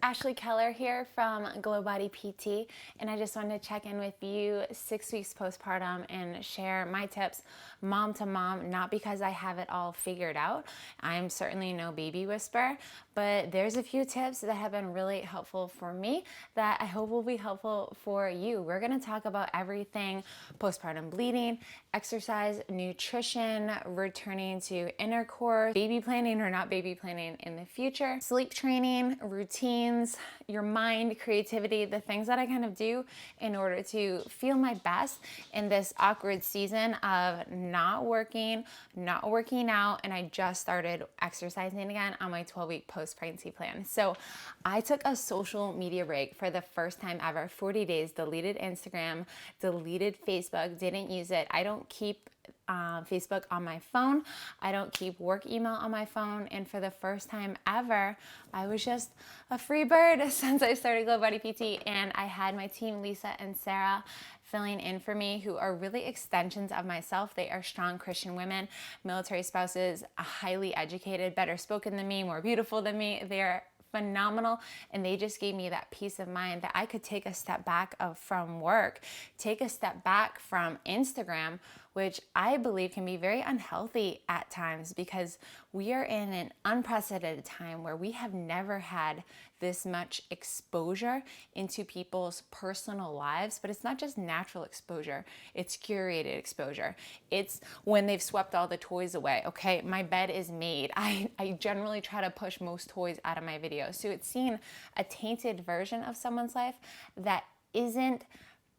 Ashley Keller here from GlowBodyPT, and I just wanted to check in with you 6 weeks postpartum and share my tips mom to mom, not because I have it all figured out. I'm certainly no baby whisperer, but there's a few tips that have been really helpful for me that I hope will be helpful for you. We're going to talk about everything postpartum bleeding, exercise, nutrition, returning to intercourse, baby planning or not baby planning in the future, sleep training, routines, your mind, creativity, the things that I kind of do in order to feel my best in this awkward season of not working out, and I just started exercising again on my 12-week post-pregnancy plan. So I took a social media break for the first time ever, 40 days, deleted Instagram, deleted Facebook, didn't use it. I don't keep Facebook on my phone. I don't keep work email on my phone. And for the first time ever, I was just a free bird since I started GlowBodyPT. And I had my team, Lisa and Sarah, filling in for me, who are really extensions of myself. They are strong Christian women, military spouses, highly educated, better spoken than me, more beautiful than me. They are phenomenal, and they just gave me that peace of mind that I could take a step back from work, take a step back from Instagram, which I believe can be very unhealthy at times because we are in an unprecedented time where we have never had this much exposure into people's personal lives. But it's not just natural exposure, it's curated exposure. It's when they've swept all the toys away. Okay, my bed is made. I generally try to push most toys out of my videos. So it's seeing a tainted version of someone's life that isn't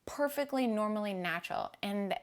perfectly normally natural. And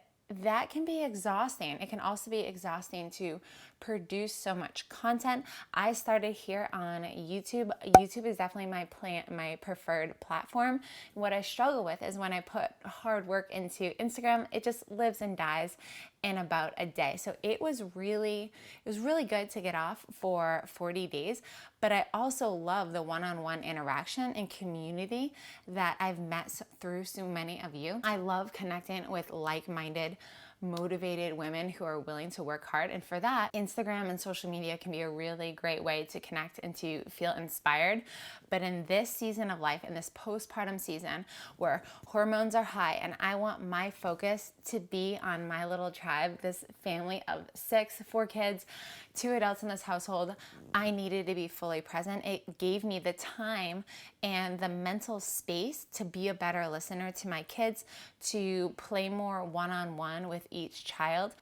that can be exhausting. It can also be exhausting to produce so much content. I started here on YouTube. YouTube is definitely my preferred platform. What I struggle with is when I put hard work into Instagram, it just lives and dies in about a day. So it was really good to get off for 40 days, but I also love the one-on-one interaction and community that I've met through so many of you. I love connecting with like-minded, motivated women who are willing to work hard. And for that, Instagram and social media can be a really great way to connect and to feel inspired. But in this season of life, in this postpartum season where hormones are high and I want my focus to be on my little tribe, this family of 4 kids, 2 adults in this household, I needed to be fully present. It gave me the time and the mental space to be a better listener to my kids, to play more one-on-one with each child.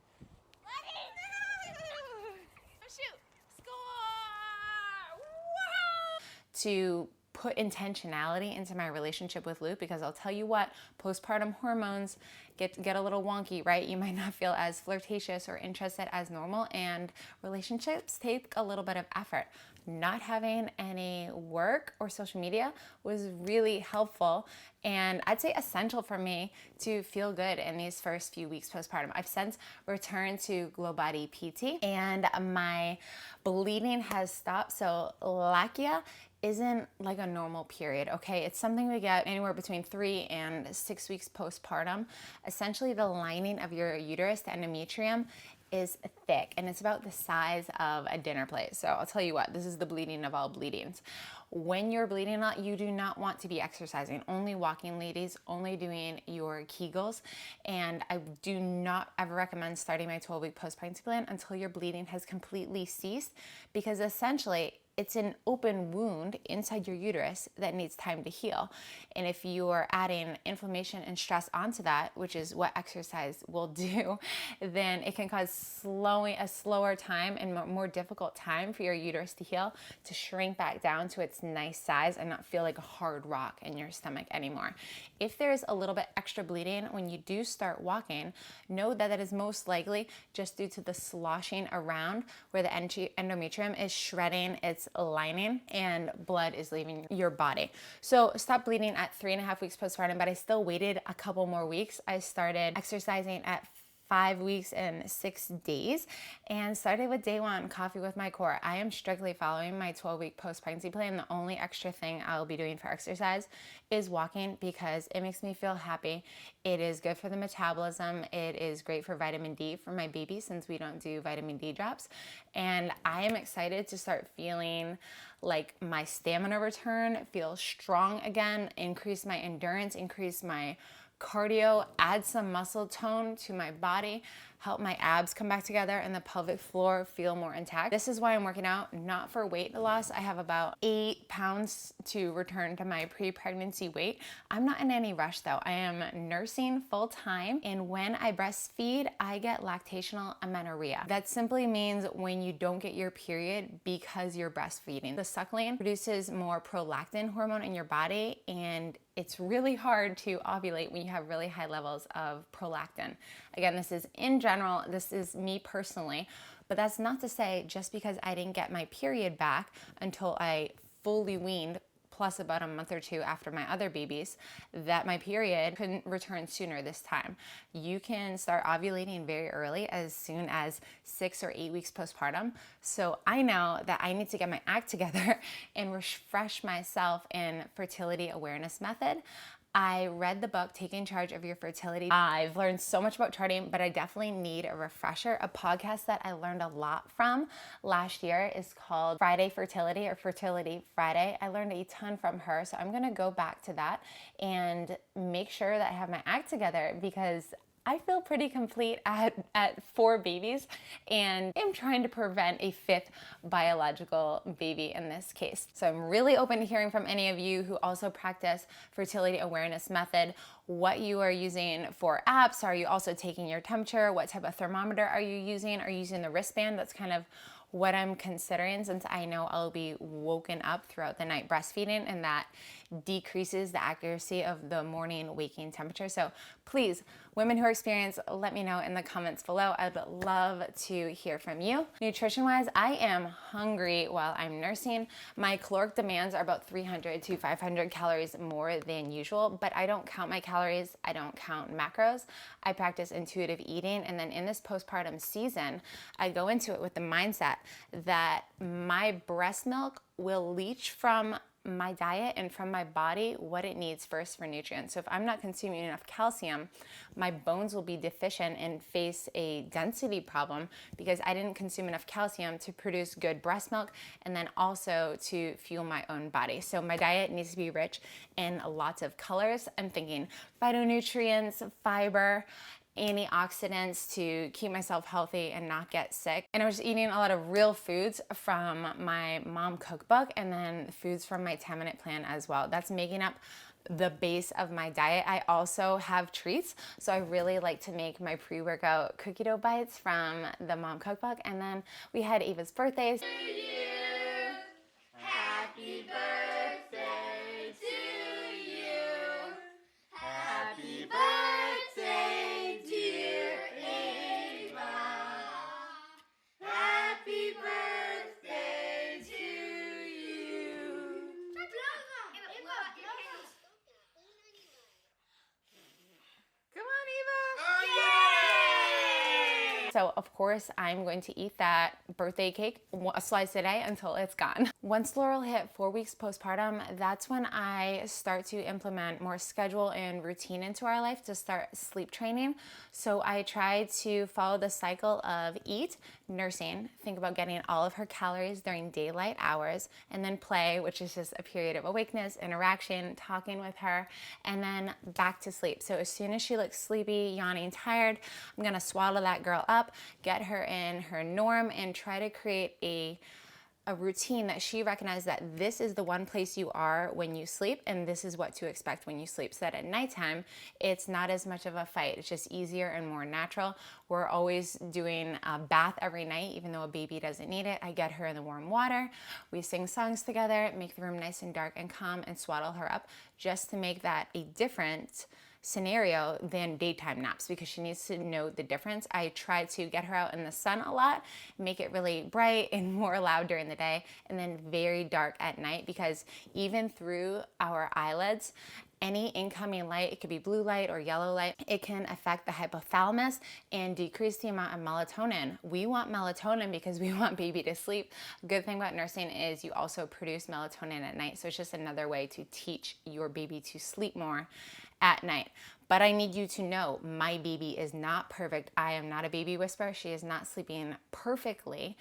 To put intentionality into my relationship with Luke, because I'll tell you what, postpartum hormones get a little wonky, right? You might not feel as flirtatious or interested as normal, and relationships take a little bit of effort. Not having any work or social media was really helpful, and I'd say essential for me to feel good in these first few weeks postpartum. I've since returned to GlowBodyPT and my bleeding has stopped. So lackia isn't like a normal period, okay? It's something we get anywhere between 3 and 6 weeks postpartum. Essentially, the lining of your uterus, the endometrium, is thick, and it's about the size of a dinner plate. So I'll tell you what, this is the bleeding of all bleedings. When you're bleeding a lot, you do not want to be exercising. Only walking, ladies, only doing your Kegels. And I do not ever recommend starting my 12-week post-pregnancy plan until your bleeding has completely ceased, because essentially it's an open wound inside your uterus that needs time to heal. And if you're adding inflammation and stress onto that, which is what exercise will do, then it can cause a slower time and more difficult time for your uterus to heal, to shrink back down to its nice size and not feel like a hard rock in your stomach anymore. If there's a little bit extra bleeding when you do start walking, know that that is most likely just due to the sloshing around where the endometrium is shredding its lining and blood is leaving your body. So stop bleeding at 3.5 weeks postpartum, but I still waited a couple more weeks. I started exercising at 5 weeks and 6 days, and started with day 1, coffee with my core. I am strictly following my 12-week post-pregnancy plan. The only extra thing I'll be doing for exercise is walking because it makes me feel happy. It is good for the metabolism. It is great for vitamin D for my baby since we don't do vitamin D drops. And I am excited to start feeling like my stamina return, feel strong again, increase my endurance, increase my cardio, add some muscle tone to my body, help my abs come back together and the pelvic floor feel more intact. This is why I'm working out, not for weight loss. I have about 8 pounds to return to my pre-pregnancy weight. I'm not in any rush though. I am nursing full time, and when I breastfeed, I get lactational amenorrhea. That simply means when you don't get your period because you're breastfeeding. The suckling produces more prolactin hormone in your body, and it's really hard to ovulate when you have really high levels of prolactin. Again, this is in general, this is me personally, but that's not to say just because I didn't get my period back until I fully weaned, plus about a month or 2 after my other babies, that my period couldn't return sooner this time. You can start ovulating very early, as soon as 6 or 8 weeks postpartum. So I know that I need to get my act together and refresh myself in fertility awareness method. I read the book, Taking Charge of Your Fertility. I've learned so much about charting, but I definitely need a refresher. A podcast that I learned a lot from last year is called Friday Fertility, or Fertility Friday. I learned a ton from her, so I'm gonna go back to that and make sure that I have my act together, because I feel pretty complete at 4 babies and am trying to prevent a 5th biological baby in this case. So I'm really open to hearing from any of you who also practice fertility awareness method, what you are using for apps. Are you also taking your temperature? What type of thermometer are you using? Are you using the wristband? That's kind of what I'm considering, since I know I'll be woken up throughout the night breastfeeding, and that decreases the accuracy of the morning waking temperature. So please, women who are experienced, let me know in the comments below. I'd love to hear from you. Nutrition-wise, I am hungry while I'm nursing. My caloric demands are about 300 to 500 calories more than usual, but I don't count my calories. I don't count macros. I practice intuitive eating, and then in this postpartum season, I go into it with the mindset that my breast milk will leach from my diet and from my body what it needs first for nutrients. So if I'm not consuming enough calcium, my bones will be deficient and face a density problem because I didn't consume enough calcium to produce good breast milk and then also to fuel my own body. So my diet needs to be rich in lots of colors. I'm thinking phytonutrients, fiber, antioxidants to keep myself healthy and not get sick. And I was eating a lot of real foods from my mom cookbook, and then foods from my 10-minute plan as well. That's making up the base of my diet. I also have treats. So I really like to make my pre-workout cookie dough bites from the mom cookbook. And then we had Ava's birthdays. To you. Happy birthday to you. Happy birthday, dear Ava. Happy birthday to you. Come on, Eva. Yay! So of course I'm going to eat that birthday cake, a slice a day, until it's gone. Once Laurel hit 4 weeks postpartum, that's when I start to implement more schedule and routine into our life to start sleep training. So I try to follow the cycle of eat, nursing, think about getting all of her calories during daylight hours, and then play, which is just a period of awakeness, interaction, talking with her, and then back to sleep. So as soon as she looks sleepy, yawning, tired, I'm gonna swaddle that girl up, get her in her norm, and try to create a routine that she recognizes that this is the one place you are when you sleep, and this is what to expect when you sleep, so that at nighttime it's not as much of a fight. It's just easier and more natural. We're always doing a bath every night, even though a baby doesn't need it. I get her in the warm water, we sing songs together, make the room nice and dark and calm, and swaddle her up, just to make that a different scenario than daytime naps because she needs to know the difference. I try to get her out in the sun a lot, make it really bright and more loud during the day, and then very dark at night, because even through our eyelids, any incoming light, it could be blue light or yellow light, it can affect the hypothalamus and decrease the amount of melatonin. We want melatonin because we want baby to sleep. Good thing about nursing is you also produce melatonin at night, so it's just another way to teach your baby to sleep more at night. But I need you to know my baby is not perfect. I am not a baby whisperer. She is not sleeping perfectly.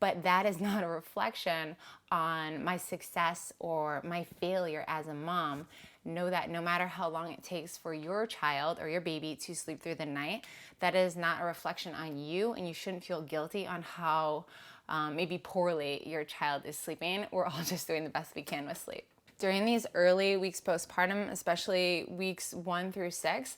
But that is not a reflection on my success or my failure as a mom. Know that no matter how long it takes for your child or your baby to sleep through the night, that is not a reflection on you, and you shouldn't feel guilty on how maybe poorly your child is sleeping. We're all just doing the best we can with sleep. During these early weeks postpartum, especially weeks 1 through 6,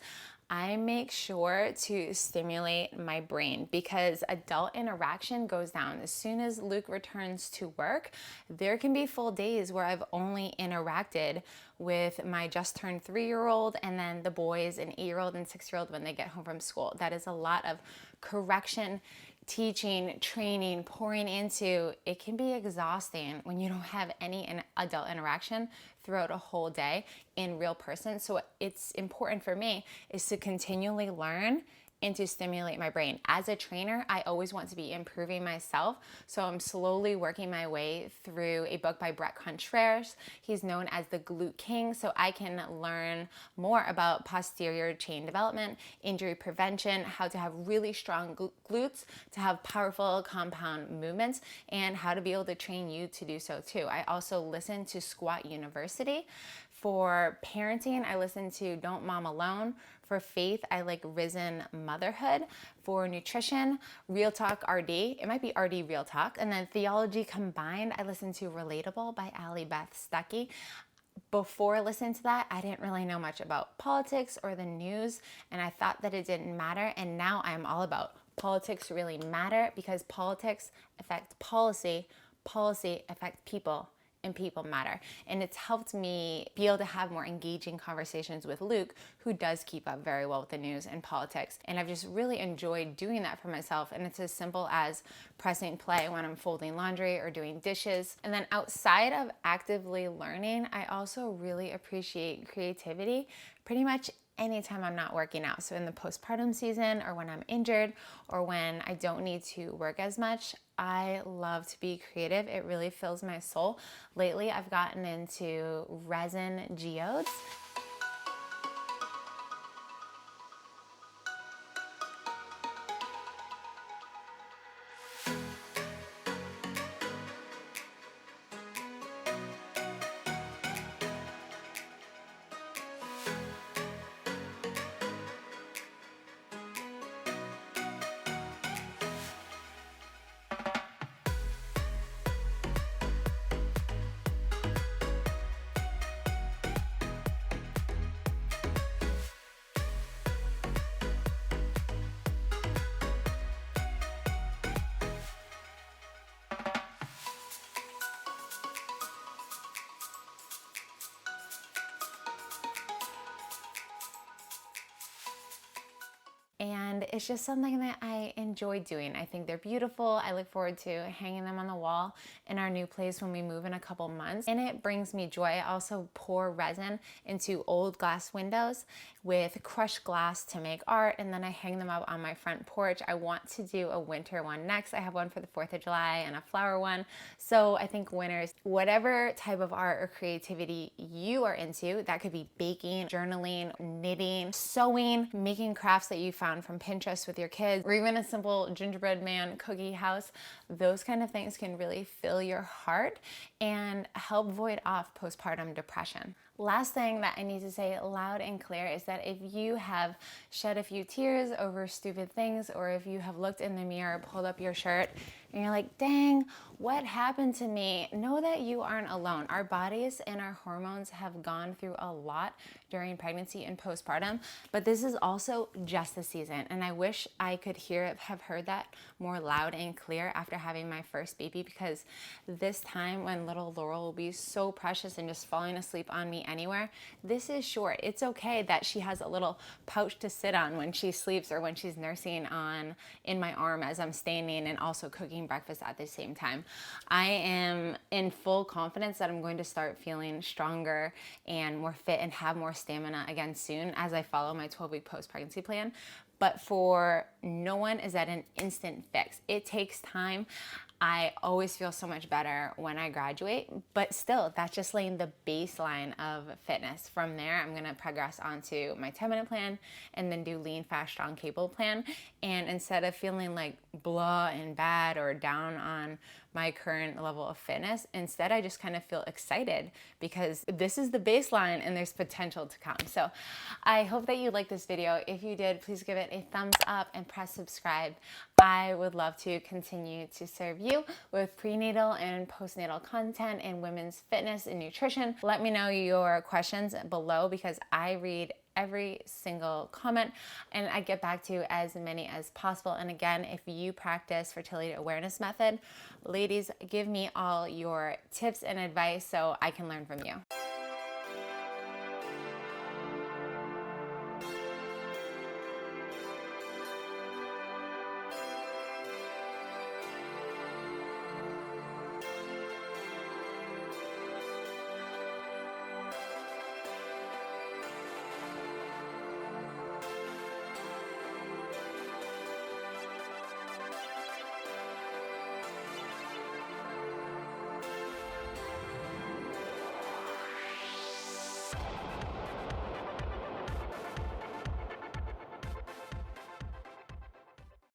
I make sure to stimulate my brain because adult interaction goes down. As soon as Luke returns to work, there can be full days where I've only interacted with my just turned 3-year-old and then the boys, an 8-year-old and 6-year-old, when they get home from school. That is a lot of correction, teaching, training, pouring into. It can be exhausting when you don't have any adult interaction throughout a whole day in real person. So it's important for me is to continually learn and to stimulate my brain. As a trainer, I always want to be improving myself. So I'm slowly working my way through a book by Brett Contreras. He's known as the Glute King. So I can learn more about posterior chain development, injury prevention, how to have really strong glutes, to have powerful compound movements, and how to be able to train you to do so too. I also listen to Squat University. For parenting, I listen to Don't Mom Alone. For faith, I like Risen Motherhood. For nutrition, Real Talk RD. It might be RD Real Talk. And then theology combined, I listen to Relatable by Allie Beth Stuckey. Before listening to that, I didn't really know much about politics or the news, and I thought that it didn't matter. And now I'm all about politics really matter because politics affect policy, policy affects people, and people matter. And it's helped me be able to have more engaging conversations with Luke, who does keep up very well with the news and politics. And I've just really enjoyed doing that for myself. And it's as simple as pressing play when I'm folding laundry or doing dishes. And then outside of actively learning, I also really appreciate creativity pretty much anytime I'm not working out. So in the postpartum season, or when I'm injured, or when I don't need to work as much, I love to be creative. It really fills my soul. Lately, I've gotten into resin geodes. And it's just something that I enjoy doing. I think they're beautiful. I look forward to hanging them on the wall in our new place when we move in a couple months. And it brings me joy. I also pour resin into old glass windows with crushed glass to make art, and then I hang them up on my front porch. I want to do a winter one next. I have one for the 4th of July and a flower one. So I think winters, whatever type of art or creativity you are into, that could be baking, journaling, knitting, sewing, making crafts that you found from Pinterest with your kids, or even a simple gingerbread man cookie house. Those kind of things can really fill your heart and help void off postpartum depression. Last thing that I need to say loud and clear is that if you have shed a few tears over stupid things, or if you have looked in the mirror, pulled up your shirt, and you're like, dang, what happened to me? Know that you aren't alone. Our bodies and our hormones have gone through a lot during pregnancy and postpartum, but this is also just the season. And I wish I could have heard that more loud and clear after having my first baby, because this time when little Laurel will be so precious and just falling asleep on me anywhere, this is short. It's okay that she has a little pouch to sit on when she sleeps or when she's nursing on in my arm as I'm standing and also cooking breakfast at the same time. I am in full confidence that I'm going to start feeling stronger and more fit and have more stamina again soon as I follow my 12-week post-pregnancy plan. But for no one is that an instant fix. It takes time. I always feel so much better when I graduate, but still, that's just laying the baseline of fitness. From there, I'm gonna progress onto my 10-minute plan and then do lean, fast, strong, capable plan. And instead of feeling like blah and bad or down on my current level of fitness, instead I just kind of feel excited because this is the baseline and there's potential to come. So I hope that you liked this video. If you did, please give it a thumbs up and press subscribe. I would love to continue to serve you with prenatal and postnatal content in women's fitness and nutrition. Let me know your questions below because I read every single comment and I get back to as many as possible. And again, if you practice fertility awareness method, ladies, give me all your tips and advice so I can learn from you.